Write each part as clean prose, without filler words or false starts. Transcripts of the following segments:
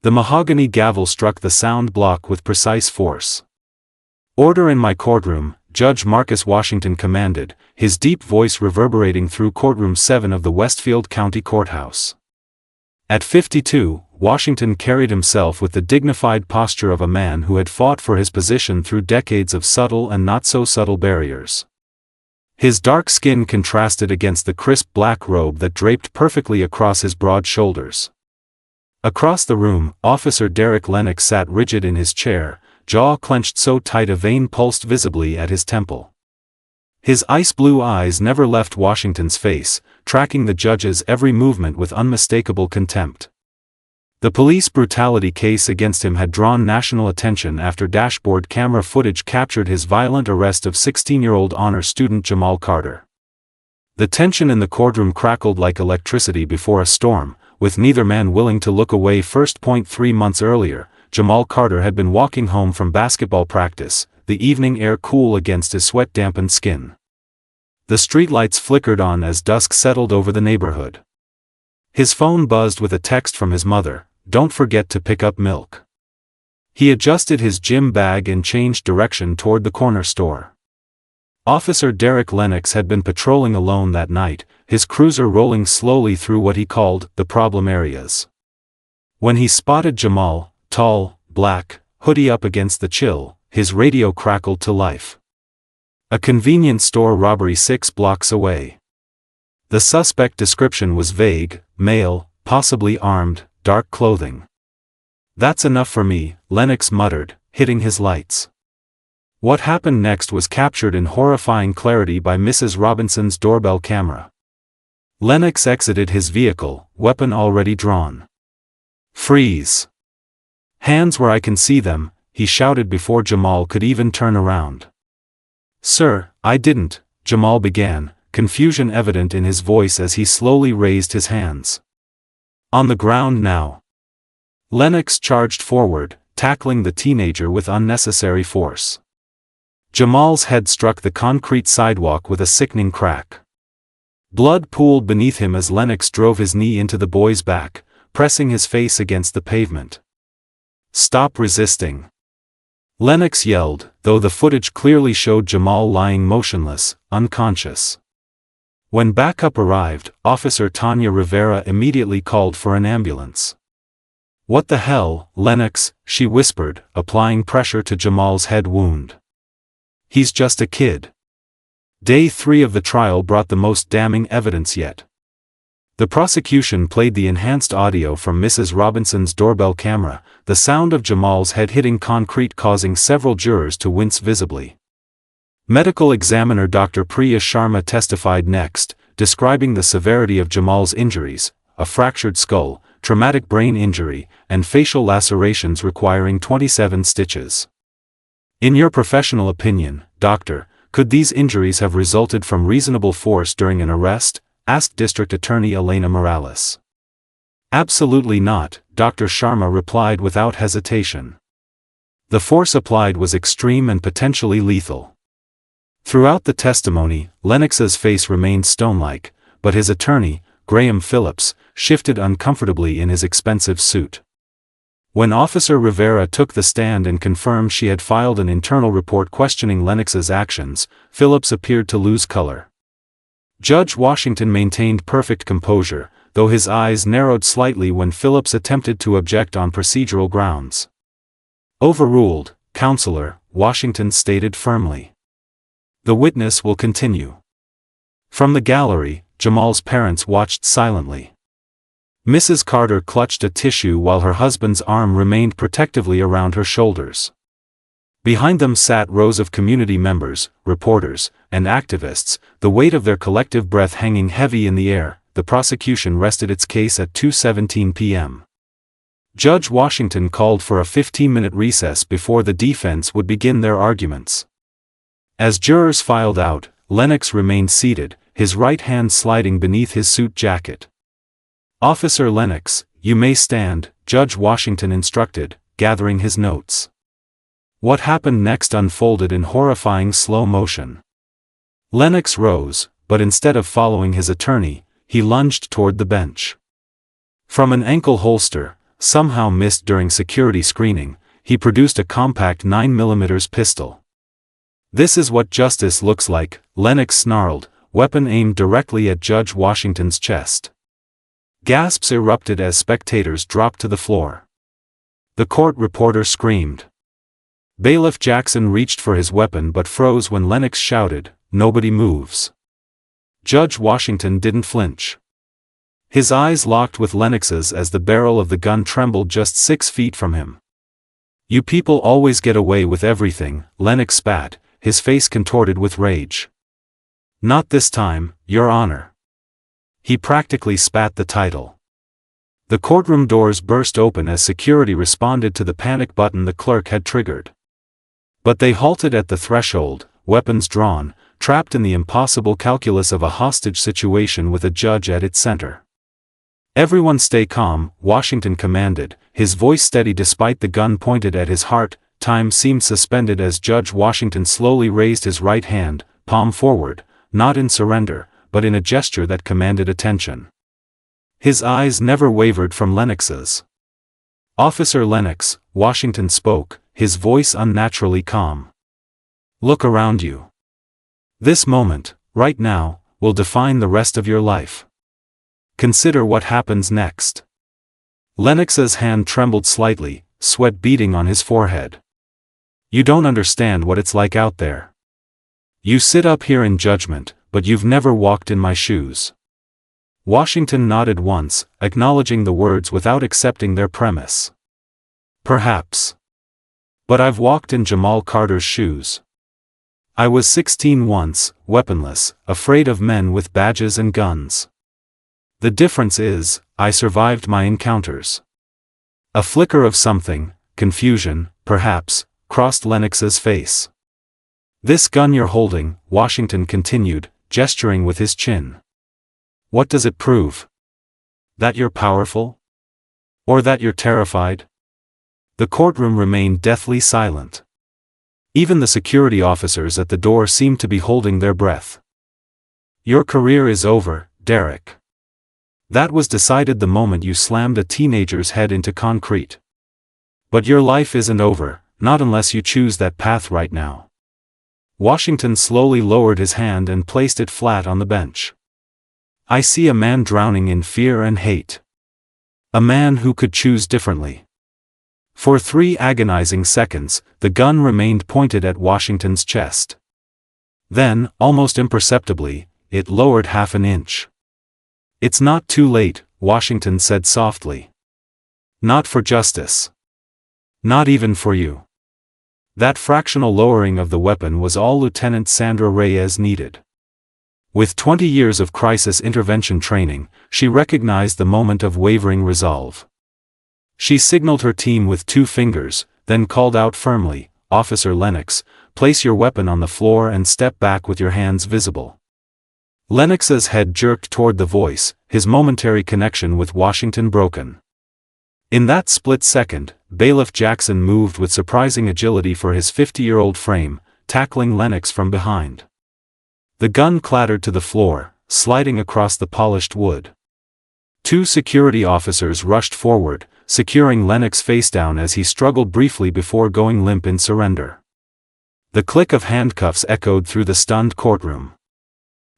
The mahogany gavel struck the sound block with precise force. "Order in my courtroom," Judge Marcus Washington commanded, his deep voice reverberating through Courtroom 7 of the Westfield County Courthouse. At 52, Washington carried himself with the dignified posture of a man who had fought for his position through decades of subtle and not-so-subtle barriers. His dark skin contrasted against the crisp black robe that draped perfectly across his broad shoulders. Across the room, Officer Derek Lennox sat rigid in his chair, jaw clenched so tight a vein pulsed visibly at his temple. His ice-blue eyes never left Washington's face, tracking the judge's every movement with unmistakable contempt. The police brutality case against him had drawn national attention after dashboard camera footage captured his violent arrest of 16-year-old honor student Jamal Carter. The tension in the courtroom crackled like electricity before a storm, with neither man willing to look away. 3 months earlier, Jamal Carter had been walking home from basketball practice, the evening air cool against his sweat-dampened skin. The streetlights flickered on as dusk settled over the neighborhood. His phone buzzed with a text from his mother, "Don't forget to pick up milk." He adjusted his gym bag and changed direction toward the corner store. Officer Derek Lennox had been patrolling alone that night, his cruiser rolling slowly through what he called the problem areas. When he spotted Jamal, tall, black, hoodie up against the chill, his radio crackled to life. "A convenience store robbery 6 blocks away." The suspect description was vague: male, possibly armed, dark clothing. "That's enough for me," Lennox muttered, hitting his lights. What happened next was captured in horrifying clarity by Mrs. Robinson's doorbell camera. Lennox exited his vehicle, weapon already drawn. "Freeze! Hands where I can see them," he shouted before Jamal could even turn around. "Sir, I didn't," Jamal began, confusion evident in his voice as he slowly raised his hands. "On the ground now." Lennox charged forward, tackling the teenager with unnecessary force. Jamal's head struck the concrete sidewalk with a sickening crack. Blood pooled beneath him as Lennox drove his knee into the boy's back, pressing his face against the pavement. "Stop resisting!" Lennox yelled, though the footage clearly showed Jamal lying motionless, unconscious. When backup arrived, Officer Tanya Rivera immediately called for an ambulance. "What the hell, Lennox?" she whispered, applying pressure to Jamal's head wound. "He's just a kid." Day 3 of the trial brought the most damning evidence yet. The prosecution played the enhanced audio from Mrs. Robinson's doorbell camera, the sound of Jamal's head hitting concrete causing several jurors to wince visibly. Medical examiner Dr. Priya Sharma testified next, describing the severity of Jamal's injuries: a fractured skull, traumatic brain injury, and facial lacerations requiring 27 stitches. "In your professional opinion, doctor, could these injuries have resulted from reasonable force during an arrest?" asked District Attorney Elena Morales. "Absolutely not," Dr. Sharma replied without hesitation. "The force applied was extreme and potentially lethal." Throughout the testimony, Lennox's face remained stone-like, but his attorney, Graham Phillips, shifted uncomfortably in his expensive suit. When Officer Rivera took the stand and confirmed she had filed an internal report questioning Lennox's actions, Phillips appeared to lose color. Judge Washington maintained perfect composure, though his eyes narrowed slightly when Phillips attempted to object on procedural grounds. "Overruled, Counselor," Washington stated firmly. "The witness will continue." From the gallery, Jamal's parents watched silently. Mrs. Carter clutched a tissue while her husband's arm remained protectively around her shoulders. Behind them sat rows of community members, reporters, and activists, the weight of their collective breath hanging heavy in the air. The prosecution rested its case at 2:17 p.m. Judge Washington called for a 15-minute recess before the defense would begin their arguments. As jurors filed out, Lennox remained seated, his right hand sliding beneath his suit jacket. "Officer Lennox, you may stand," Judge Washington instructed, gathering his notes. What happened next unfolded in horrifying slow motion. Lennox rose, but instead of following his attorney, he lunged toward the bench. From an ankle holster, somehow missed during security screening, he produced a compact 9mm pistol. "This is what justice looks like," Lennox snarled, weapon aimed directly at Judge Washington's chest. Gasps erupted as spectators dropped to the floor. The court reporter screamed. Bailiff Jackson reached for his weapon but froze when Lennox shouted, "Nobody moves." Judge Washington didn't flinch. His eyes locked with Lennox's as the barrel of the gun trembled just 6 feet from him. "You people always get away with everything," Lennox spat, his face contorted with rage. "Not this time, Your Honor." He practically spat the title. The courtroom doors burst open as security responded to the panic button the clerk had triggered. But they halted at the threshold, weapons drawn, trapped in the impossible calculus of a hostage situation with a judge at its center. "Everyone stay calm," Washington commanded, his voice steady despite the gun pointed at his heart. Time seemed suspended as Judge Washington slowly raised his right hand, palm forward, not in surrender, but in a gesture that commanded attention. His eyes never wavered from Lennox's. "Officer Lennox," Washington spoke, his voice unnaturally calm. "Look around you. This moment, right now, will define the rest of your life. Consider what happens next." Lennox's hand trembled slightly, sweat beading on his forehead. "You don't understand what it's like out there. You sit up here in judgment, but you've never walked in my shoes." Washington nodded once, acknowledging the words without accepting their premise. "Perhaps. But I've walked in Jamal Carter's shoes. I was 16 once, weaponless, afraid of men with badges and guns. The difference is, I survived my encounters." A flicker of something, confusion, perhaps, crossed Lennox's face. "This gun you're holding," Washington continued, gesturing with his chin. "What does it prove? That you're powerful? Or that you're terrified?" The courtroom remained deathly silent. Even the security officers at the door seemed to be holding their breath. "Your career is over, Derek. That was decided the moment you slammed a teenager's head into concrete. But your life isn't over, not unless you choose that path right now." Washington slowly lowered his hand and placed it flat on the bench. "I see a man drowning in fear and hate. A man who could choose differently." For 3 agonizing seconds, the gun remained pointed at Washington's chest. Then, almost imperceptibly, it lowered half an inch. "It's not too late," Washington said softly. "Not for justice. Not even for you." That fractional lowering of the weapon was all Lieutenant Sandra Reyes needed. With 20 years of crisis intervention training, she recognized the moment of wavering resolve. She signaled her team with 2 fingers, then called out firmly, "Officer Lennox, place your weapon on the floor and step back with your hands visible." Lennox's head jerked toward the voice, his momentary connection with Washington broken. In that split second, Bailiff Jackson moved with surprising agility for his 50-year-old frame, tackling Lennox from behind. The gun clattered to the floor, sliding across the polished wood. 2 security officers rushed forward, securing Lennox face down as he struggled briefly before going limp in surrender. The click of handcuffs echoed through the stunned courtroom.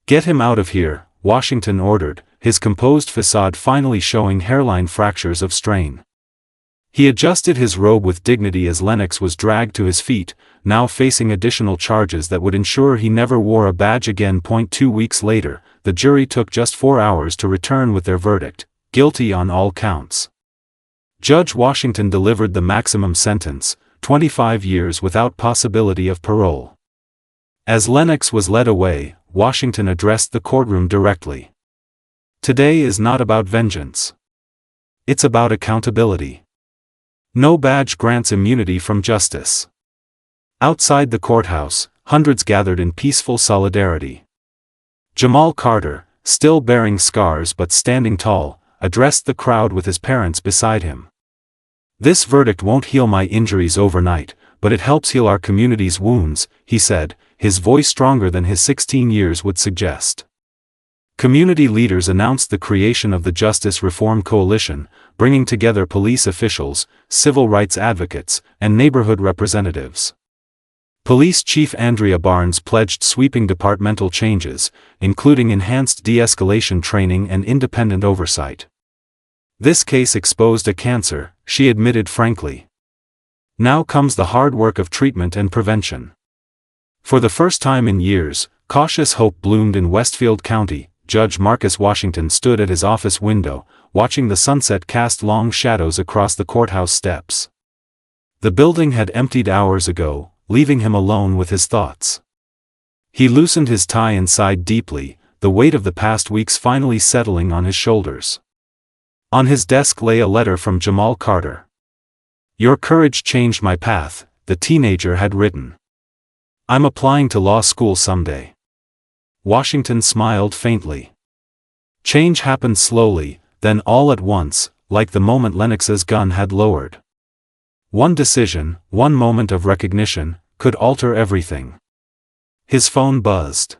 "Get him out of here," Washington ordered, his composed facade finally showing hairline fractures of strain. He adjusted his robe with dignity as Lennox was dragged to his feet, now facing additional charges that would ensure he never wore a badge again. 2 weeks later, the jury took just 4 hours to return with their verdict, guilty on all counts. Judge Washington delivered the maximum sentence, 25 years without possibility of parole. As Lennox was led away, Washington addressed the courtroom directly. "Today is not about vengeance. It's about accountability. No badge grants immunity from justice." Outside the courthouse, hundreds gathered in peaceful solidarity. Jamal Carter, still bearing scars but standing tall, addressed the crowd with his parents beside him. "This verdict won't heal my injuries overnight, but it helps heal our community's wounds," he said, his voice stronger than his 16 years would suggest. Community leaders announced the creation of the Justice Reform Coalition, bringing together police officials, civil rights advocates, and neighborhood representatives. Police Chief Andrea Barnes pledged sweeping departmental changes, including enhanced de-escalation training and independent oversight. This case exposed a cancer, she admitted frankly. Now comes the hard work of treatment and prevention. For the first time in years, cautious hope bloomed in Westfield County. Judge Marcus Washington stood at his office window, watching the sunset cast long shadows across the courthouse steps. The building had emptied hours ago, leaving him alone with his thoughts. He loosened his tie and sighed deeply, the weight of the past weeks finally settling on his shoulders. On his desk lay a letter from Jamal Carter. "Your courage changed my path," the teenager had written. "I'm applying to law school someday." Washington smiled faintly. Change happened slowly, then all at once, like the moment Lennox's gun had lowered. One decision, one moment of recognition, could alter everything. His phone buzzed.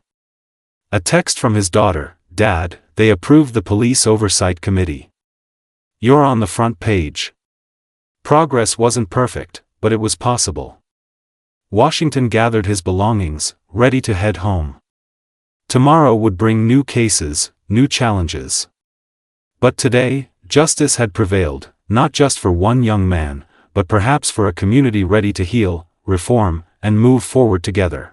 A text from his daughter. "Dad, they approved the Police Oversight Committee. You're on the front page." Progress wasn't perfect, but it was possible. Washington gathered his belongings, ready to head home. Tomorrow would bring new cases, new challenges. But today, justice had prevailed, not just for one young man, but perhaps for a community ready to heal, reform, and move forward together.